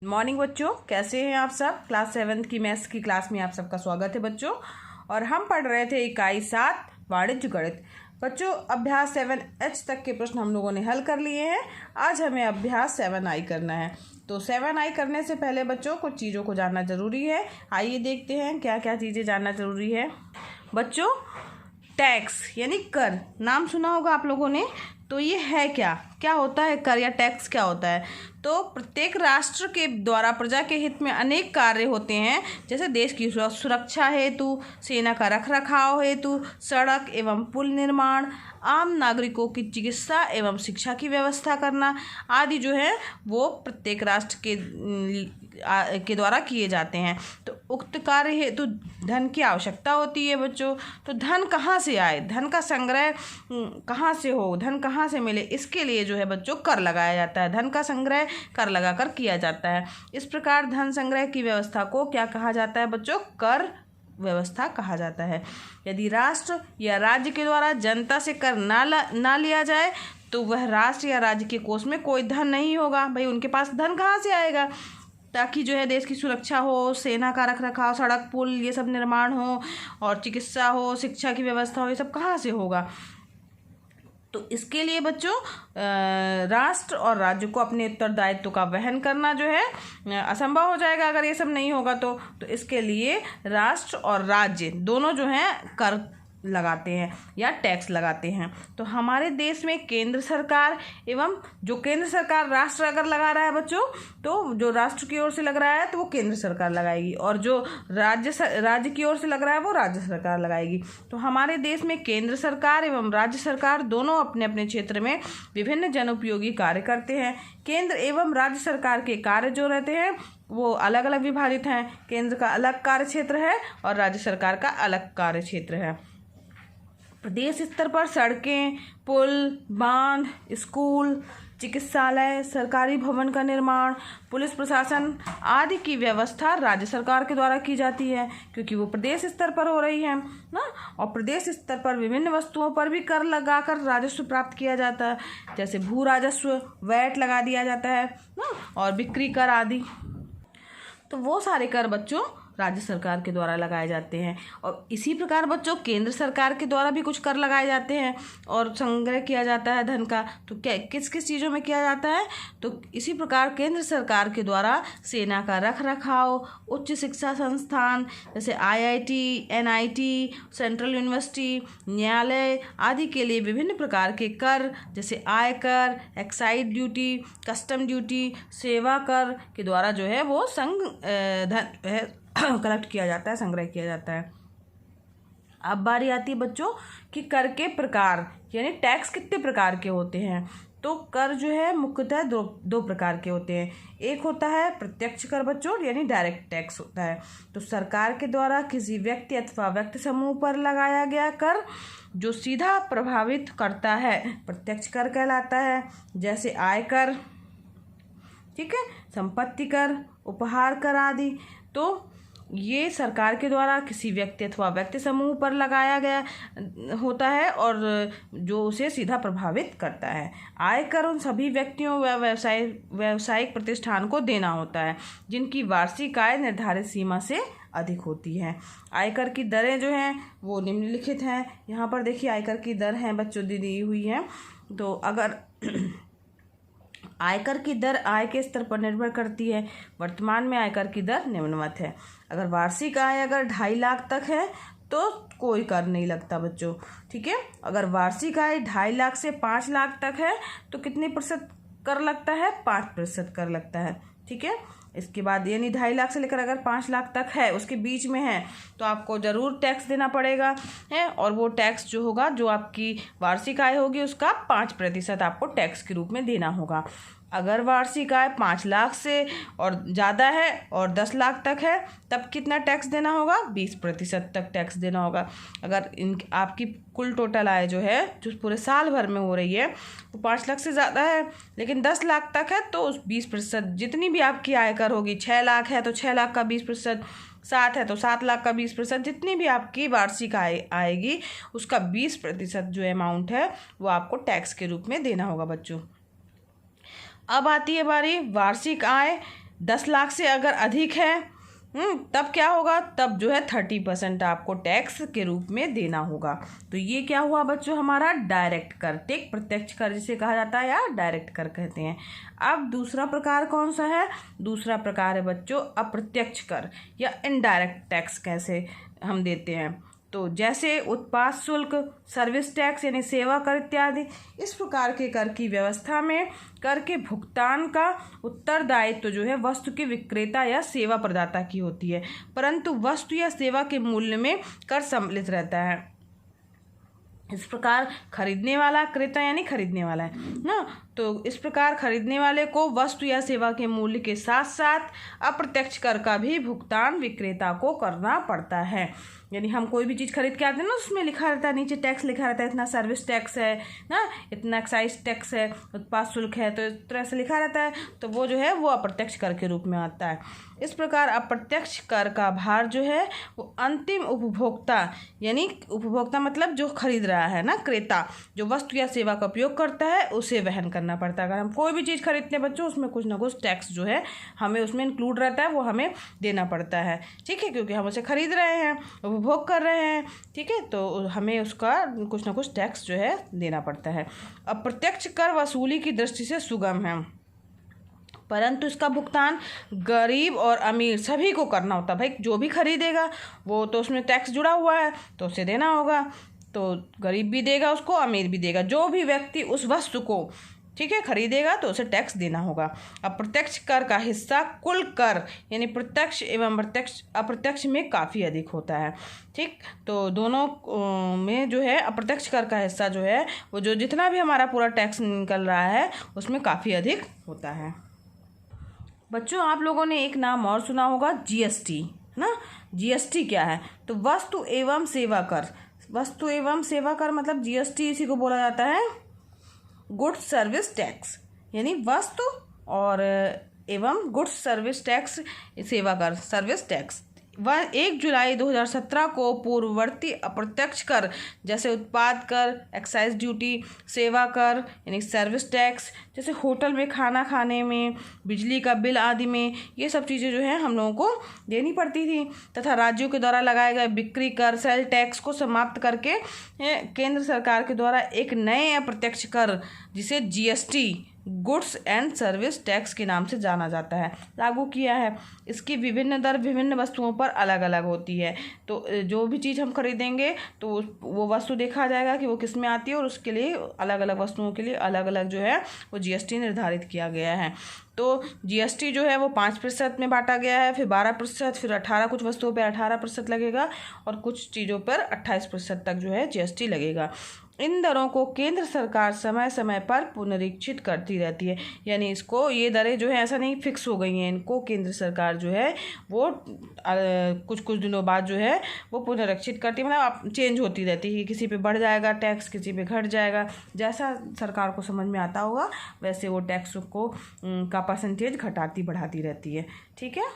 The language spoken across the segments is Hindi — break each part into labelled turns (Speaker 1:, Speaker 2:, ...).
Speaker 1: मॉर्निंग बच्चों, कैसे हैं आप सब। क्लास 7 की मैथ्स की क्लास में आप सबका स्वागत है बच्चों। और हम पढ़ रहे थे इकाई 7 वाणिज्य गणित। बच्चों, अभ्यास 7H तक के प्रश्न हम लोगों ने हल कर लिए हैं। आज हमें अभ्यास 7I करना है। तो 7I करने से पहले बच्चों कुछ चीज़ों को जानना ज़रूरी है। आइए देखते हैं क्या क्या चीज़ें जानना ज़रूरी है। बच्चों, टैक्स यानी कर, नाम सुना होगा आप लोगों ने। तो ये है क्या क्या होता है कर या टैक्स क्या होता है। तो प्रत्येक राष्ट्र के द्वारा प्रजा के हित में अनेक कार्य होते हैं, जैसे देश की सुरक्षा हेतु, सेना का रखरखाव हेतु, सड़क एवं पुल निर्माण, आम नागरिकों की चिकित्सा एवं शिक्षा की व्यवस्था करना आदि जो है वो प्रत्येक राष्ट्र के द्वारा किए जाते हैं। तो उक्त कार्य हेतु धन की आवश्यकता होती है बच्चों। तो धन कहाँ से आए, धन का संग्रह कहाँ से हो, धन कहाँ से मिले, इसके लिए जो है बच्चों कर लगाया जाता है। धन का संग्रह कर लगाकर किया जाता है। इस प्रकार धन संग्रह की व्यवस्था को क्या कहा जाता है बच्चों, कर व्यवस्था कहा जाता है। यदि राष्ट्र या राज्य के द्वारा जनता से कर ना लिया जाए तो वह राष्ट्र या राज्य के कोष में कोई धन नहीं होगा। भाई उनके पास धन कहाँ से आएगा, ताकि जो है देश की सुरक्षा हो, सेना का रखरखाव, सड़क पुल ये सब निर्माण हो, और चिकित्सा हो, शिक्षा की व्यवस्था हो, ये सब कहाँ से होगा। तो इसके लिए बच्चों राष्ट्र और राज्य को अपने उत्तरदायित्व का वहन करना जो है असंभव हो जाएगा अगर ये सब नहीं होगा। तो इसके लिए राष्ट्र और राज्य दोनों जो हैं कर लगाते हैं या टैक्स लगाते हैं। तो हमारे देश में केंद्र सरकार एवं जो केंद्र सरकार राष्ट्र अगर लगा रहा है बच्चों, तो जो राष्ट्र की ओर से लग रहा है तो वो केंद्र सरकार लगाएगी, और जो राज्य की ओर से लग रहा है वो राज्य सरकार लगाएगी। तो हमारे देश में केंद्र सरकार एवं राज्य सरकार दोनों अपने अपने क्षेत्र में विभिन्न जनोपयोगी कार्य करते हैं। केंद्र एवं राज्य सरकार के कार्य जो रहते हैं वो अलग अलग विभाजित हैं। केंद्र का अलग कार्य क्षेत्र है और राज्य सरकार का अलग कार्य क्षेत्र है। प्रदेश स्तर पर सड़कें, पुल, बांध, स्कूल, चिकित्सालय, सरकारी भवन का निर्माण, पुलिस प्रशासन आदि की व्यवस्था राज्य सरकार के द्वारा की जाती है, क्योंकि वो प्रदेश स्तर पर हो रही है ना। और प्रदेश स्तर पर विभिन्न वस्तुओं पर भी कर लगाकर राजस्व प्राप्त किया जाता है, जैसे भू राजस्व, वैट लगा दिया जाता है ना, और बिक्री कर आदि। तो वो सारे कर बच्चों राज्य सरकार के द्वारा लगाए जाते हैं। और इसी प्रकार बच्चों केंद्र सरकार के द्वारा भी कुछ कर लगाए जाते हैं और संग्रह किया जाता है धन का। तो क्या किस किस चीज़ों में किया जाता है, तो इसी प्रकार केंद्र सरकार के द्वारा सेना का रखरखाव, उच्च शिक्षा संस्थान जैसे IIT, NIT, सेंट्रल यूनिवर्सिटी, न्यायालय आदि के लिए विभिन्न प्रकार के कर जैसे आयकर, एक्साइज ड्यूटी, कस्टम ड्यूटी, सेवा कर के द्वारा जो है वो धन कलेक्ट किया जाता है, संग्रह किया जाता है। अब बारी आती है बच्चों कि कर के प्रकार यानी टैक्स कितने प्रकार के होते हैं। तो कर जो है मुख्यतः दो प्रकार के होते हैं। एक होता है प्रत्यक्ष कर बच्चों, यानी डायरेक्ट टैक्स होता है। तो सरकार के द्वारा किसी व्यक्ति अथवा व्यक्ति समूह पर लगाया गया कर जो सीधा प्रभावित करता है प्रत्यक्ष कर कहलाता है, जैसे आयकर, ठीक है, संपत्ति कर, उपहार कर आदि। तो ये सरकार के द्वारा किसी व्यक्ति अथवा व्यक्ति समूह पर लगाया गया होता है और जो उसे सीधा प्रभावित करता है। आयकर उन सभी व्यक्तियों व व्यावसायिक प्रतिष्ठान को देना होता है जिनकी वार्षिक आय निर्धारित सीमा से अधिक होती है। आयकर की दरें जो हैं वो निम्नलिखित हैं। यहाँ पर देखिए आयकर की दर हैं बच्चों दी हुई हैं। तो अगर आयकर की दर आय के स्तर पर निर्भर करती है। वर्तमान में आयकर की दर निम्नवत है। अगर वार्षिक आय अगर 2.5 लाख तक है तो कोई कर नहीं लगता बच्चों, ठीक है। अगर वार्षिक आय 2.5 लाख से 5 लाख तक है तो कितने प्रतिशत कर लगता है, 5% कर लगता है, ठीक है। इसके बाद यानी 2.5 लाख से लेकर अगर 5 लाख तक है, उसके बीच में है, तो आपको ज़रूर टैक्स देना पड़ेगा है। और वो टैक्स जो होगा, जो आपकी वार्षिक आय होगी उसका 5% आपको टैक्स के रूप में देना होगा। अगर वार्षिक आय 5 लाख से और ज़्यादा है और 10 लाख तक है तब कितना टैक्स देना होगा, 20% तक टैक्स देना होगा। अगर आपकी कुल टोटल आय जो है जो पूरे साल भर में हो रही है वो 5 लाख से ज़्यादा है लेकिन 10 लाख तक है तो उस 20% जितनी भी आपकी आयकर होगी, 6 लाख है तो 6 लाख का 20%, 7 है तो 7 लाख का 20%, जितनी भी आपकी वार्षिक आय आएगी उसका 20% जो अमाउंट है वो आपको टैक्स के रूप में देना होगा बच्चों। अब आती है बारी वार्षिक आय 10 लाख से अगर अधिक है तब क्या होगा, तब जो है 30% आपको टैक्स के रूप में देना होगा। तो ये क्या हुआ बच्चों, हमारा डायरेक्ट कर, ठीक, प्रत्यक्ष कर जिसे कहा जाता है या डायरेक्ट कर कहते हैं। अब दूसरा प्रकार कौन सा है, दूसरा प्रकार है बच्चों अप्रत्यक्ष कर या इनडायरेक्ट टैक्स कैसे हम देते हैं। तो जैसे उत्पाद शुल्क, सर्विस टैक्स यानी सेवा कर इत्यादि, इस प्रकार के कर की व्यवस्था में कर के भुगतान का उत्तरदायित्व जो है वस्तु के विक्रेता या सेवा प्रदाता की होती है, परंतु वस्तु या सेवा के मूल्य में कर सम्मिलित रहता है। इस प्रकार खरीदने वाला, क्रेता यानी खरीदने वाला है ना, तो इस प्रकार खरीदने वाले को वस्तु या सेवा के मूल्य के साथ साथ अप्रत्यक्ष कर का भी भुगतान विक्रेता को करना पड़ता है। यानी हम कोई भी चीज़ खरीद के आते हैं ना, उसमें लिखा रहता है, नीचे टैक्स लिखा रहता है, इतना सर्विस टैक्स है ना, इतना एक्साइज टैक्स है, उत्पाद शुल्क है, तो इस तरह से लिखा रहता है, तो वो जो है वो अप्रत्यक्ष कर के रूप में आता है। इस प्रकार अप्रत्यक्ष कर का भार जो है वो अंतिम उपभोक्ता, यानी उपभोक्ता मतलब जो खरीद रहा है ना, क्रेता, जो वस्तु या सेवा का उपयोग करता है, उसे वहन करना पड़ता है। अगर हम कोई भी चीज़ खरीदते हैं बच्चों, उसमें कुछ ना कुछ टैक्स जो है हमें उसमें इंक्लूड रहता है, वो हमें देना पड़ता है, ठीक है, क्योंकि हम उसे खरीद रहे हैं, उपभोग कर रहे हैं, ठीक है, तो हमें उसका कुछ ना कुछ टैक्स जो है देना पड़ता है। अप्रत्यक्ष कर वसूली की दृष्टि से सुगम है, परंतु इसका भुगतान गरीब और अमीर सभी को करना होता है। भाई जो भी खरीदेगा वो तो उसमें टैक्स जुड़ा हुआ है, तो उसे देना होगा, तो गरीब भी देगा उसको, अमीर भी देगा, जो भी व्यक्ति उस वस्तु को, ठीक है, खरीदेगा तो उसे टैक्स देना होगा। अप्रत्यक्ष कर का हिस्सा कुल कर यानी प्रत्यक्ष एवं प्रत्यक्ष अप्रत्यक्ष में काफ़ी अधिक होता है, ठीक, तो दोनों में जो है अप्रत्यक्ष कर का हिस्सा जो है वो जो जितना भी हमारा पूरा टैक्स निकल रहा है उसमें काफ़ी अधिक होता है। बच्चों आप लोगों ने एक नाम और सुना होगा, जीएसटी, है ना। जीएसटी क्या है, तो वस्तु एवं सेवा कर। वस्तु एवं सेवा कर मतलब जीएसटी इसी को बोला जाता है गुड्स सर्विस टैक्स, यानी वस्तु और एवं गुड्स सर्विस टैक्स, सेवा कर, सर्विस टैक्स। 1 जुलाई 2017 को पूर्ववर्ती अप्रत्यक्ष कर जैसे उत्पाद कर, एक्साइज ड्यूटी, सेवा कर यानी सर्विस टैक्स, जैसे होटल में खाना खाने में, बिजली का बिल आदि में, ये सब चीज़ें जो है हम लोगों को देनी पड़ती थी, तथा राज्यों के द्वारा लगाए गए बिक्री कर, सेल टैक्स को समाप्त करके केंद्र सरकार के द्वारा एक नए अप्रत्यक्ष कर जिसे GST, goods and service tax के नाम से जाना जाता है, लागू किया है। इसकी विभिन्न दर विभिन्न वस्तुओं पर अलग अलग होती है, तो जो भी चीज़ हम खरीदेंगे तो वो वस्तु देखा जाएगा कि वो किस में आती है, और उसके लिए अलग अलग वस्तुओं के लिए अलग अलग जो है वो जीएसटी निर्धारित किया गया है। तो जीएसटी जो है वो 5% में बांटा गया है, फिर 12%, फिर 18, कुछ वस्तुओं पर 18% लगेगा और कुछ चीज़ों पर 28% तक जो है जीएसटी लगेगा। इन दरों को केंद्र सरकार समय समय पर पुनरीक्षित करती रहती है, यानी इसको, ये दरें जो है ऐसा नहीं फिक्स हो गई हैं, इनको केंद्र सरकार जो है वो कुछ कुछ दिनों बाद जो है वो पुनरीक्षित करती है, मतलब चेंज होती रहती है, किसी पे बढ़ जाएगा टैक्स, किसी पे घट जाएगा, जैसा सरकार को समझ में आता होगा वैसे वो टैक्स को का परसेंटेज घटाती बढ़ाती रहती है, ठीक है।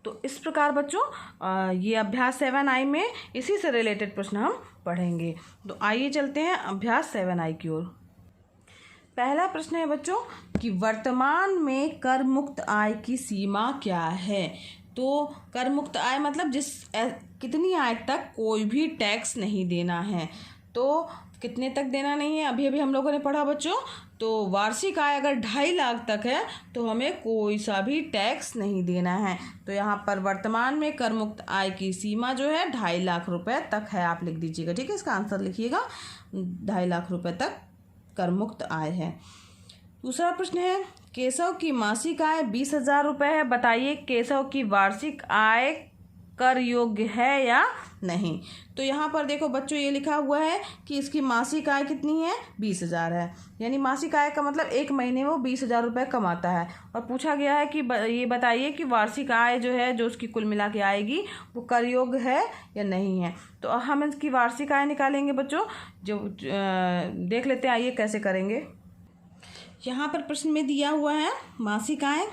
Speaker 1: तो इस प्रकार बच्चों ये अभ्यास 7I में इसी से रिलेटेड प्रश्न हम पढ़ेंगे। तो आइए चलते हैं अभ्यास 7I की ओर। पहला प्रश्न है बच्चों कि वर्तमान में कर मुक्त आय की सीमा क्या है। तो कर मुक्त आय मतलब कितनी आय तक कोई भी टैक्स नहीं देना है। तो कितने तक देना नहीं है, अभी अभी हम लोगों ने पढ़ा बच्चों, तो वार्षिक आय अगर 2.5 लाख तक है तो हमें कोई सा भी टैक्स नहीं देना है। तो यहाँ पर वर्तमान में कर मुक्त आय की सीमा जो है 2.5 लाख रुपए तक है, आप लिख दीजिएगा, ठीक है, इसका आंसर लिखिएगा, 2.5 लाख रुपए तक कर मुक्त आय है। दूसरा प्रश्न है केशव की मासिक आय 20,000 रुपये है, बताइए केशव की वार्षिक आय कर योग्य है या नहीं। तो यहाँ पर देखो बच्चों ये लिखा हुआ है कि इसकी मासिक आय कितनी है, 20,000 है, यानी मासिक आय का मतलब एक महीने में वो 20,000 रुपये कमाता है। और पूछा गया है कि ये बताइए कि वार्षिक आय जो है जो उसकी कुल मिला के आएगी वो कर योग्य है या नहीं है। तो हम इसकी वार्षिक आय निकालेंगे बच्चों, जो देख लेते हैं, आइए कैसे करेंगे। यहाँ पर प्रश्न में दिया हुआ है मासिक आय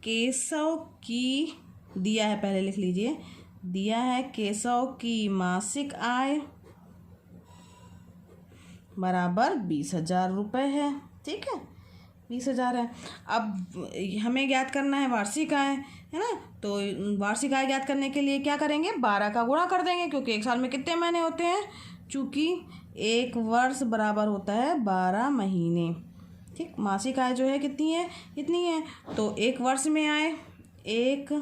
Speaker 1: केशव की, दिया है, पहले लिख लीजिए, दिया है केशव की मासिक आय बराबर 20,000 रुपये है, ठीक है। 20,000 है। अब हमें ज्ञात करना है वार्षिक आय, है ना। तो वार्षिक आय ज्ञात करने के लिए क्या करेंगे, 12 का गुणा कर देंगे, क्योंकि एक साल में कितने महीने होते हैं, चूँकि एक वर्ष बराबर होता है 12 महीने। ठीक, मासिक आय जो है कितनी है, इतनी है। तो एक वर्ष में आए, एक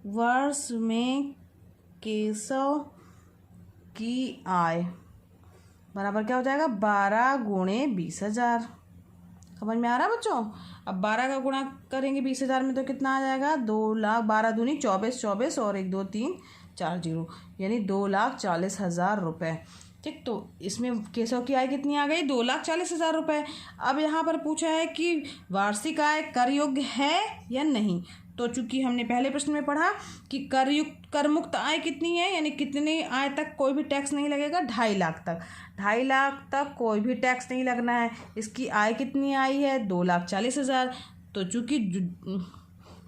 Speaker 1: वर्ष में केशव की आय बराबर क्या हो जाएगा, 12 गुणे 20,000। समझ में आ रहा है बच्चों। अब 12 का गुणा करेंगे 20,000 में तो कितना आ जाएगा, 2,00,000, 12 दूनी 24, 24 और 1 2 3 4 0, यानी 2,40,000 रुपये। ठीक, तो इसमें केशव की आय कितनी आ गई, 2,40,000 रुपये। अब यहाँ पर पूछा है कि वार्षिक आय कर योग्य है या नहीं। तो चूंकि हमने पहले प्रश्न में पढ़ा कि कर मुक्त आय कितनी है, यानी कितनी आय तक कोई भी टैक्स नहीं लगेगा, 2.5 लाख तक। 2.5 लाख तक कोई भी टैक्स नहीं लगना है। इसकी आय कितनी आई है, 2,40,000। तो चूंकि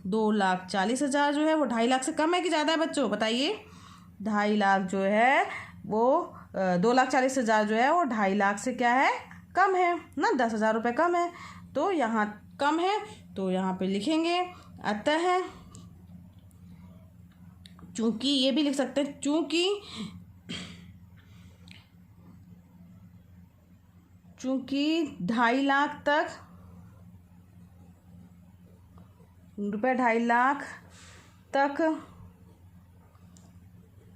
Speaker 1: 2,40,000 जो है वो 2.5 लाख से कम है कि ज़्यादा है बच्चों, बताइए। 2.5 लाख जो है वो 2,40,000 जो है वो 2.5 लाख से क्या है, कम है ना, 10,000 रुपये कम है। तो यहाँ कम है, तो यहाँ पे लिखेंगे अतः, चूंकि ये भी लिख सकते हैं, चूंकि 2.5 लाख तक रुपये, 2.5 लाख तक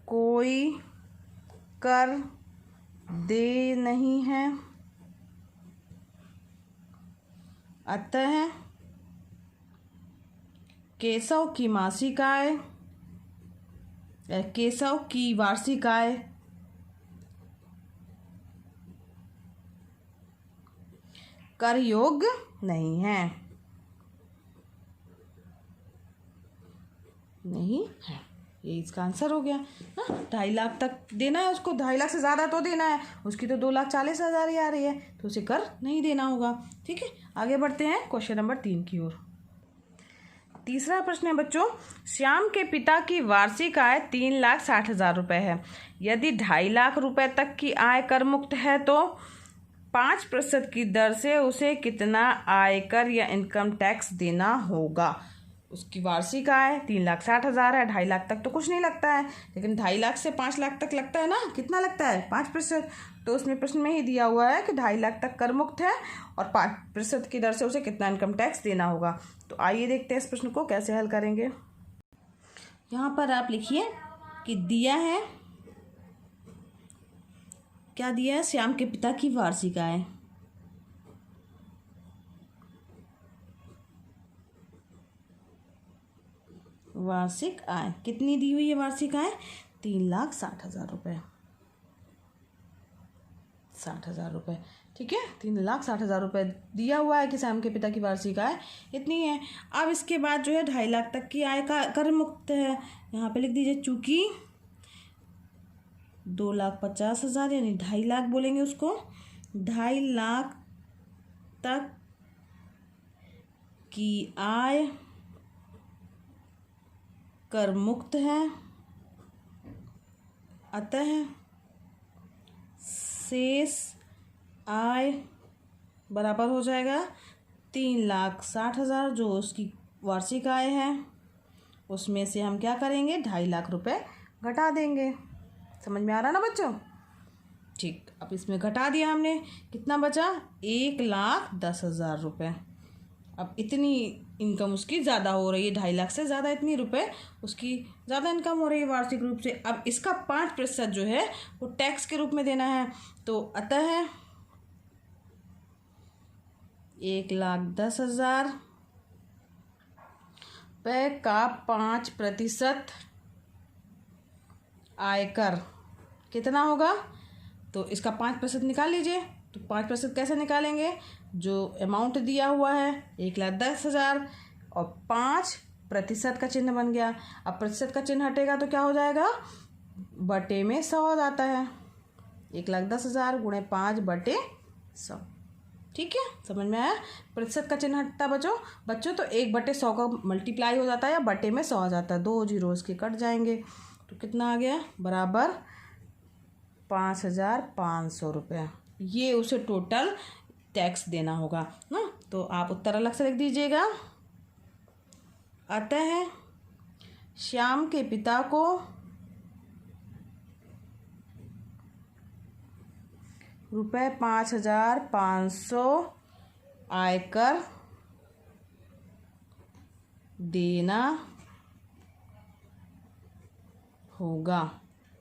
Speaker 1: कोई कर दे नहीं है, अतः केशव की मासिक आय, केशव की वार्षिक आय कर योग्य नहीं है, नहीं है। ये इसका आंसर हो गया ना। 2.5 लाख तक देना है उसको, 2.5 लाख से ज़्यादा तो देना है, उसकी तो 2,40,000 ही आ रही है, तो उसे कर नहीं देना होगा। ठीक है, आगे बढ़ते हैं क्वेश्चन नंबर 3 की ओर। तीसरा प्रश्न है बच्चों, श्याम के पिता की वार्षिक आय 3,60,000 रुपये है। यदि 2.5 लाख रुपए तक की आय कर मुक्त है तो 5% की दर से उसे कितना आयकर या इनकम टैक्स देना होगा। उसकी वार्षिक आय 3,60,000 है, 2.5 लाख तक तो कुछ नहीं लगता है, लेकिन 2.5 लाख से 5 लाख तक लगता है ना। कितना लगता है, 5%। तो उसमें प्रश्न में ही दिया हुआ है कि 2.5 लाख तक कर मुक्त है और 5% की दर से उसे कितना इनकम टैक्स देना होगा। तो आइए देखते हैं इस प्रश्न को कैसे हल करेंगे। यहाँ पर आप लिखिए कि दिया है, क्या दिया है, श्याम के पिता की वार्षिक आय, वार्षिक आय कितनी दी हुई है, वार्षिक आय 3,60,000 रुपये, 60,000 रुपये। ठीक है, 3,60,000 रुपये दिया हुआ है कि श्याम के पिता की वार्षिक आय इतनी है। अब इसके बाद जो है 2.5 लाख तक की आय का कर मुक्त है, यहाँ पे लिख दीजिए, चूँकि 2,50,000 यानी 2.5 लाख बोलेंगे उसको, 2.5 लाख तक की आय कर मुक्त है, अतः शेष आय बराबर हो जाएगा 3,60,000 जो उसकी वार्षिक आय है, उसमें से हम क्या करेंगे, 2.5 लाख रुपए घटा देंगे। समझ में आ रहा ना बच्चों। ठीक, अब इसमें घटा दिया हमने, कितना बचा, 1,10,000 रुपये। अब इतनी इनकम उसकी ज़्यादा हो रही है, 2.5 लाख से ज़्यादा इतनी रुपए उसकी ज़्यादा इनकम हो रही है वार्षिक रूप से। अब इसका 5% जो है वो टैक्स के रूप में देना है, तो अतः 1,10,000 रुपये का 5% आयकर कितना होगा, तो इसका 5% निकाल लीजिए। तो 5% कैसे निकालेंगे, जो अमाउंट दिया हुआ है 1,10,000 और 5% का चिन्ह बन गया। अब प्रतिशत का चिन्ह हटेगा तो क्या हो जाएगा, बटे में 100 हो जाता है, 1,10,000 गुणे 5/100। ठीक है, समझ में आया। प्रतिशत का चिन्ह हटता बच्चों तो 1/100 का मल्टीप्लाई हो जाता है या बटे में 100 आ जाता है, 2 जीरोस के कट जाएंगे, तो कितना आ गया, बराबर 5,500 रुपये। ये उसे टोटल टैक्स देना होगा ना। तो आप उत्तर अलग से लिख दीजिएगा। अतः श्याम के पिता को रुपये 5,500 आयकर देना होगा।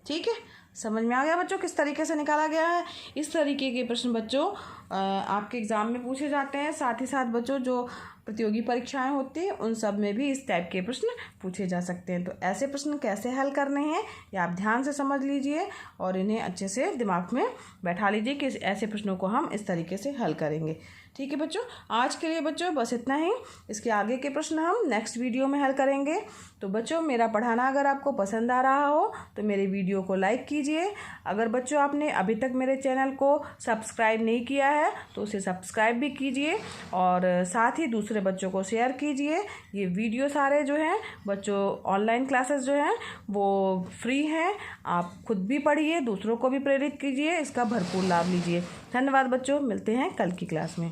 Speaker 1: ठीक है, समझ में आ गया बच्चों किस तरीके से निकाला गया है। इस तरीके के प्रश्न बच्चों आपके एग्ज़ाम में पूछे जाते हैं। साथ ही साथ बच्चों जो प्रतियोगी परीक्षाएं होती हैं उन सब में भी इस टाइप के प्रश्न पूछे जा सकते हैं। तो ऐसे प्रश्न कैसे हल करने हैं ये आप ध्यान से समझ लीजिए और इन्हें अच्छे से दिमाग में बैठा लीजिए कि ऐसे प्रश्नों को हम इस तरीके से हल करेंगे। ठीक है बच्चों, आज के लिए बच्चों बस इतना ही। इसके आगे के प्रश्न हम नेक्स्ट वीडियो में हल करेंगे। तो बच्चों मेरा पढ़ाना अगर आपको पसंद आ रहा हो तो मेरे वीडियो को लाइक कीजिए। अगर बच्चों आपने अभी तक मेरे चैनल को सब्सक्राइब नहीं किया है तो उसे सब्सक्राइब भी कीजिए और साथ ही दूसरे बच्चों को शेयर कीजिए। ये वीडियो सारे जो हैं बच्चों ऑनलाइन क्लासेस जो हैं वो फ्री हैं। आप खुद भी पढ़िए, दूसरों को भी प्रेरित कीजिए, इसका भरपूर लाभ लीजिए। धन्यवाद बच्चों, मिलते हैं कल की क्लास में।